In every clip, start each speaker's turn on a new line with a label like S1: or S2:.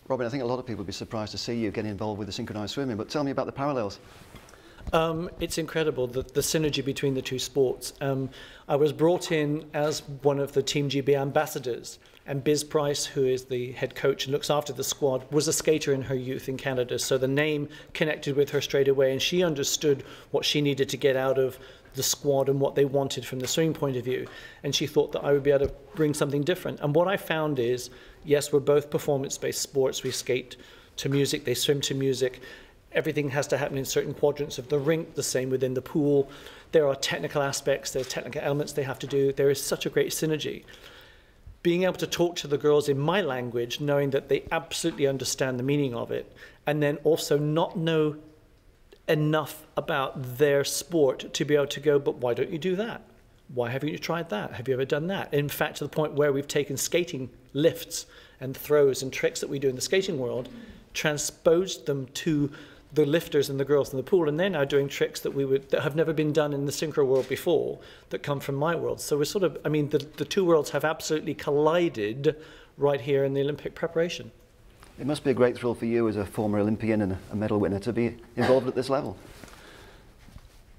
S1: Robin, I think a lot of people would be surprised to see you getting involved with the synchronized swimming, but tell me about the parallels.
S2: It's incredible, the synergy between the two sports. I was brought in as one of the Team GB ambassadors, and Biz Price, who is the head coach and looks after the squad, was a skater in her youth in Canada. So the name connected with her straight away, and she understood what she needed to get out of the squad and what they wanted from the swimming point of view. And she thought that I would be able to bring something different. And what I found is, yes, we're both performance-based sports. We skate to music, they swim to music. Everything has to happen in certain quadrants of the rink, the same within the pool. There are technical aspects, there are technical elements they have to do. There is such a great synergy. Being able to talk to the girls in my language, knowing that they absolutely understand the meaning of it, and then also not know enough about their sport to be able to go, but why don't you do that? Why haven't you tried that? Have you ever done that? In fact, to the point where we've taken skating lifts and throws and tricks that we do in the skating world, transposed them to the lifters and the girls in the pool, and they're now doing tricks that have never been done in the synchro world before, that come from my world. So we're sort of, I mean, the two worlds have absolutely collided right here in the Olympic preparation.
S1: It must be a great thrill for you as a former Olympian and a medal winner to be involved at this level.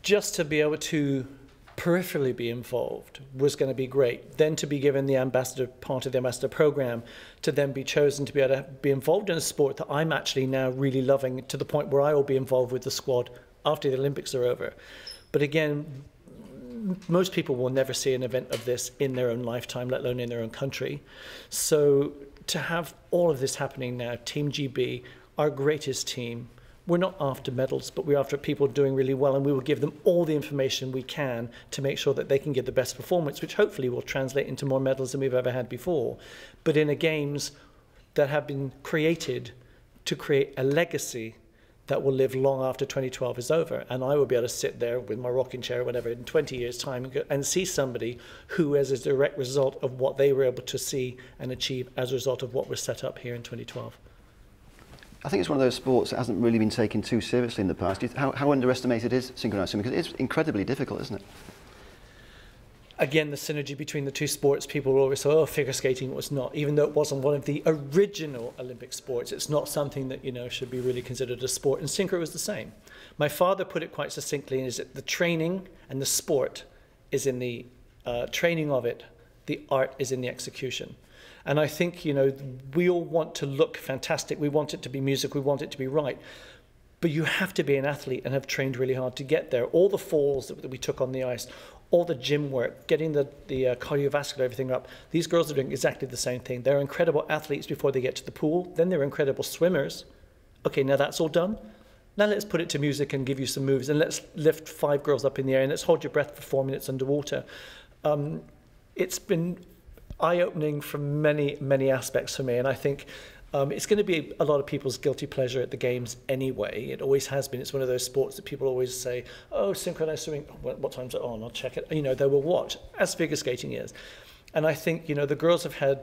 S2: Just to be able to peripherally be involved was going to be great. Then to be given the ambassador part of the ambassador program, to then be chosen to be able to be involved in a sport that I'm actually now really loving, to the point where I will be involved with the squad after the Olympics are over. But again, most people will never see an event of this in their own lifetime, let alone in their own country. So to have all of this happening now, Team GB, our greatest team, we're not after medals, but we're after people doing really well, and we will give them all the information we can to make sure that they can give the best performance, which hopefully will translate into more medals than we've ever had before. But in a games that have been created to create a legacy that will live long after 2012 is over. And I will be able to sit there with my rocking chair or whatever in 20 years' time and see somebody who, as a direct result of what they were able to see and achieve as a result of what was set up here in 2012.
S1: I think it's one of those sports that hasn't really been taken too seriously in the past. How underestimated is synchronized swimming? Because it's incredibly difficult, isn't it?
S2: Again, the synergy between the two sports, people will always say, oh, figure skating was not, even though it wasn't one of the original Olympic sports, it's not something that, you know, should be really considered a sport. And synchro was the same. My father put it quite succinctly, is that the training and the sport is in the training of it, the art is in the execution. And I think, you know, we all want to look fantastic. We want it to be music. We want it to be right. But you have to be an athlete and have trained really hard to get there. All the falls that we took on the ice, all the gym work, getting the cardiovascular, everything up. These girls are doing exactly the same thing. They're incredible athletes before they get to the pool. Then they're incredible swimmers. Okay, now that's all done. Now let's put it to music and give you some moves. And let's lift 5 girls up in the air and let's hold your breath for 4 minutes underwater. It's been eye-opening from many, many aspects for me. And I think it's going to be a lot of people's guilty pleasure at the Games anyway. It always has been. It's one of those sports that people always say, oh, synchronized swimming, what time's it on? I'll check it. You know, they will watch, as figure skating is. And I think, you know, the girls have had,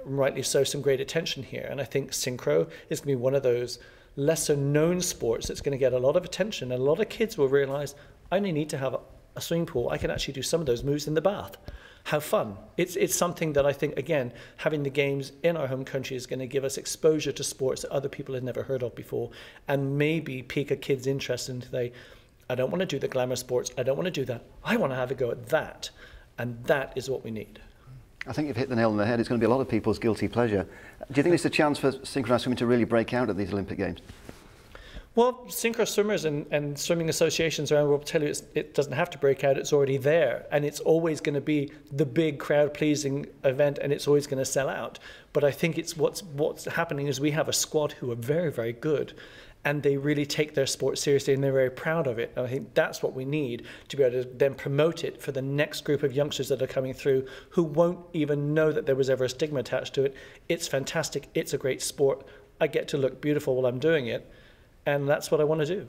S2: rightly so, some great attention here. And I think synchro is going to be one of those lesser known sports that's going to get a lot of attention. And a lot of kids will realize, I only need to have a swimming pool. I can actually do some of those moves in the bath. How fun. It's something that I think, again, having the Games in our home country is going to give us exposure to sports that other people had never heard of before, and maybe pique a kid's interest and say, I don't want to do the glamour sports, I don't want to do that, I want to have a go at that, and that is what we need.
S1: I think you've hit the nail on the head. It's going to be a lot of people's guilty pleasure. Do you think it's a chance for synchronized swimming to really break out at these Olympic Games?
S2: Well, synchro swimmers and swimming associations around the world will tell you it doesn't have to break out, it's already there. And it's always going to be the big crowd-pleasing event, and it's always going to sell out. But I think it's what's happening is we have a squad who are very, very good, and they really take their sport seriously, and they're very proud of it. And I think that's what we need to be able to then promote it for the next group of youngsters that are coming through who won't even know that there was ever a stigma attached to it. It's fantastic. It's a great sport. I get to look beautiful while I'm doing it. And that's what I want to do.